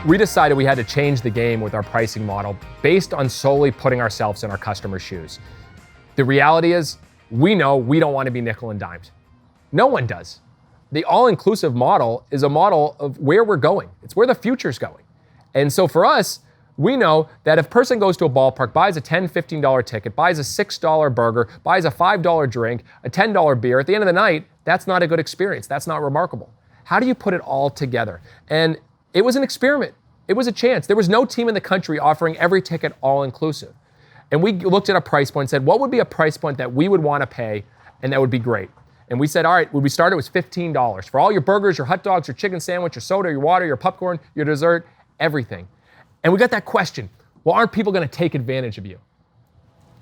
We decided we had to change the game with our pricing model based on solely putting ourselves in our customers' shoes. The reality is, we know we don't want to be nickel and dimed. No one does. The all-inclusive model is a model of where we're going. It's where the future's going. And so for us, we know that if a person goes to a ballpark, buys a $10, $15 ticket, buys a $6 burger, buys a $5 drink, a $10 beer, at the end of the night, that's not a good experience. That's not remarkable. How do you put it all together? And it was an experiment. It was a chance. There was no team in the country offering every ticket all-inclusive. And we looked at a price point and said, what would be a price point that we would want to pay and that would be great? And we said, all right, when we started, it was $15 for all your burgers, your hot dogs, your chicken sandwich, your soda, your water, your popcorn, your dessert, everything. And we got that question, well, aren't people going to take advantage of you?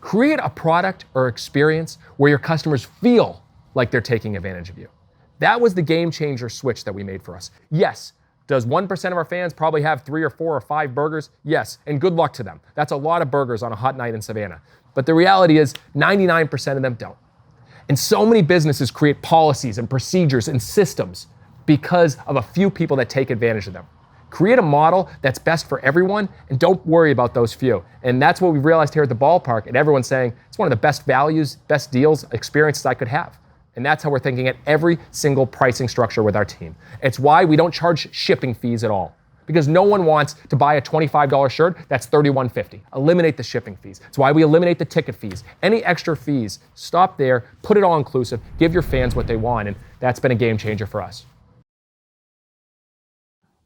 Create a product or experience where your customers feel like they're taking advantage of you. That was the game changer switch that we made for us. Yes, does 1% of our fans probably have 3 or 4 or 5 burgers? Yes, and good luck to them. That's a lot of burgers on a hot night in Savannah. But the reality is 99% of them don't. And so many businesses create policies and procedures and systems because of a few people that take advantage of them. Create a model that's best for everyone and don't worry about those few. And that's what we've realized here at the ballpark, and everyone's saying it's one of the best values, best deals, experiences I could have. And that's how we're thinking at every single pricing structure with our team. It's why we don't charge shipping fees at all. Because no one wants to buy a $25 shirt that's $31.50. Eliminate the shipping fees. It's why we eliminate the ticket fees. Any extra fees, stop there, put it all inclusive, give your fans what they want, and that's been a game changer for us.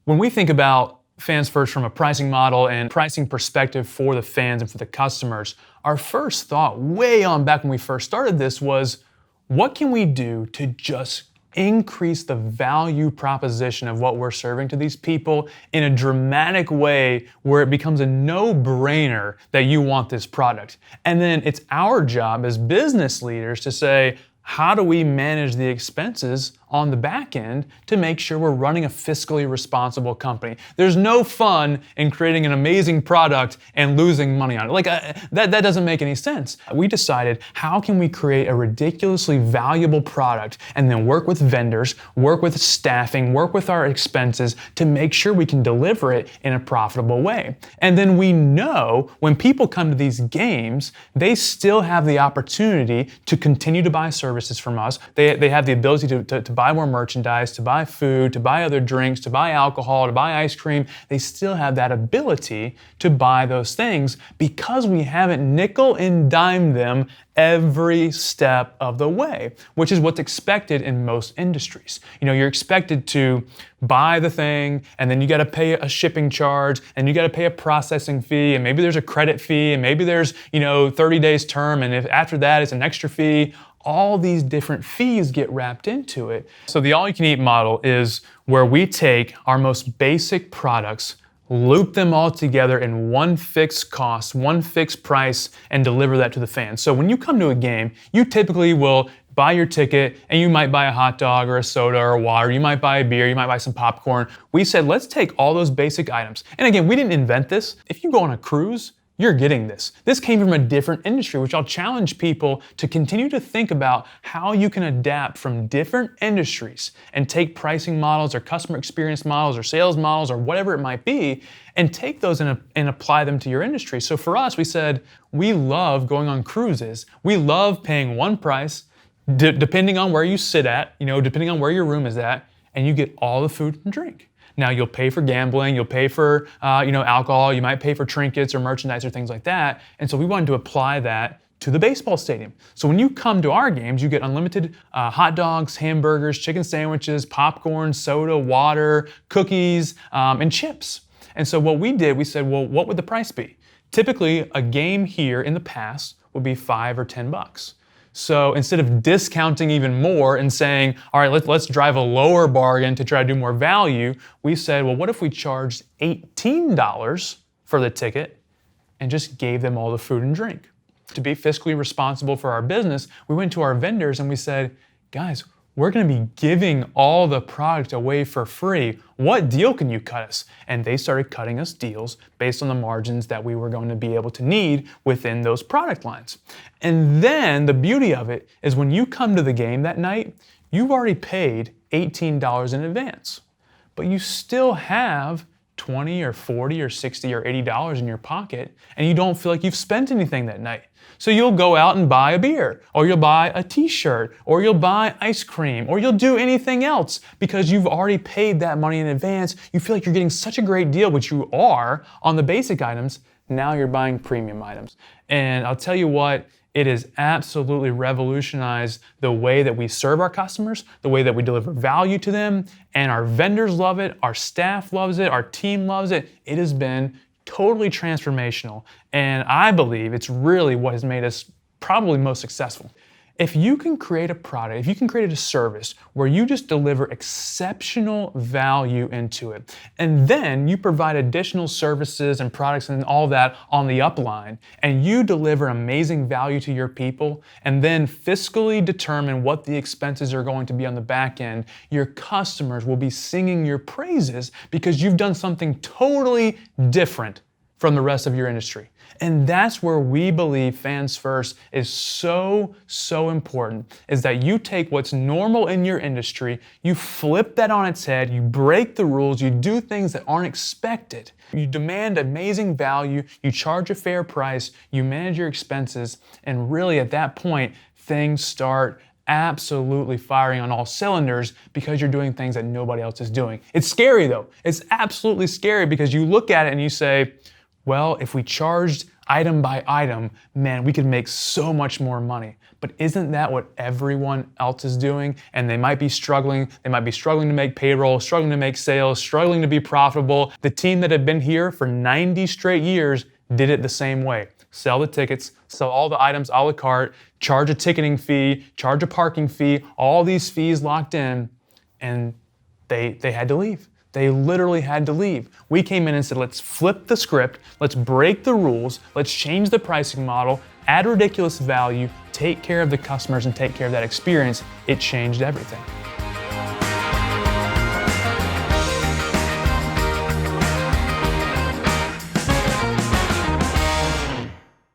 When we think about Fans First from a pricing model and pricing perspective for the fans and for the customers, our first thought way on back when we first started this was, what can we do to just increase the value proposition of what we're serving to these people in a dramatic way where it becomes a no-brainer that you want this product? And then it's our job as business leaders to say, how do we manage the expenses on the back end to make sure we're running a fiscally responsible company? There's no fun in creating an amazing product and losing money on it. That doesn't make any sense. We decided, how can we create a ridiculously valuable product and then work with vendors, work with staffing, work with our expenses to make sure we can deliver it in a profitable way. And then we know when people come to these games, they still have the opportunity to continue to buy services from us. They have the ability to buy more merchandise, to buy food, to buy other drinks, to buy alcohol, to buy ice cream. They still have that ability to buy those things because we haven't nickel and dimed them every step of the way, which is what's expected in most industries. You're expected to buy the thing, and then you got to pay a shipping charge, and you got to pay a processing fee, and maybe there's a credit fee, and maybe there's 30 days term, and if after that it's an extra fee. All these different fees get wrapped into it. So the all-you-can-eat model is where we take our most basic products, loop them all together in one fixed cost, one fixed price, and deliver that to the fans. So when you come to a game, you typically will buy your ticket and you might buy a hot dog or a soda or a water, you might buy a beer, you might buy some popcorn. We said, let's take all those basic items. And again, we didn't invent this. If you go on a cruise, you're getting this. This came from a different industry, which I'll challenge people to continue to think about how you can adapt from different industries and take pricing models or customer experience models or sales models or whatever it might be and take those and apply them to your industry. So for us, we said, we love going on cruises. We love paying one price, depending on where you sit at, depending on where your room is at, and you get all the food and drink. Now you'll pay for gambling, you'll pay for alcohol, you might pay for trinkets or merchandise or things like that. And so we wanted to apply that to the baseball stadium. So when you come to our games, you get unlimited hot dogs, hamburgers, chicken sandwiches, popcorn, soda, water, cookies, and chips. And so what we did, we said, well, what would the price be? Typically, a game here in the past would be $5 or $10. So instead of discounting even more and saying, all right, let's drive a lower bargain to try to do more value, we said, well, what if we charged $18 for the ticket and just gave them all the food and drink? To be fiscally responsible for our business, we went to our vendors and we said, guys, we're going to be giving all the product away for free. What deal can you cut us? And they started cutting us deals based on the margins that we were going to be able to need within those product lines. And then the beauty of it is when you come to the game that night, you've already paid $18 in advance, but you still have $20 or $40 or $60 or $80 in your pocket, and you don't feel like you've spent anything that night. So you'll go out and buy a beer, or you'll buy a t-shirt, or you'll buy ice cream, or you'll do anything else because you've already paid that money in advance. You feel like you're getting such a great deal, which you are on the basic items. Now you're buying premium items. And I'll tell you what, it has absolutely revolutionized the way that we serve our customers, the way that we deliver value to them, and our vendors love it, our staff loves it, our team loves it. It has been totally transformational, and I believe it's really what has made us probably most successful. If you can create a product, if you can create a service where you just deliver exceptional value into it, and then you provide additional services and products and all that on the upline, and you deliver amazing value to your people, and then fiscally determine what the expenses are going to be on the back end, your customers will be singing your praises because you've done something totally different from the rest of your industry. And that's where we believe Fans First is so important, is that you take what's normal in your industry, you flip that on its head, you break the rules, you do things that aren't expected. You demand amazing value, you charge a fair price, you manage your expenses, and really at that point, things start absolutely firing on all cylinders because you're doing things that nobody else is doing. It's scary though. It's absolutely scary because you look at it and you say, well, if we charged item by item, man, we could make so much more money. But isn't that what everyone else is doing? And they might be struggling. They might be struggling to make payroll, struggling to make sales, struggling to be profitable. The team that had been here for 90 straight years did it the same way. Sell the tickets, sell all the items a la carte, charge a ticketing fee, charge a parking fee, all these fees locked in, and they had to leave. They literally had to leave. We came in and said, let's flip the script, let's break the rules, let's change the pricing model, add ridiculous value, take care of the customers and take care of that experience. It changed everything.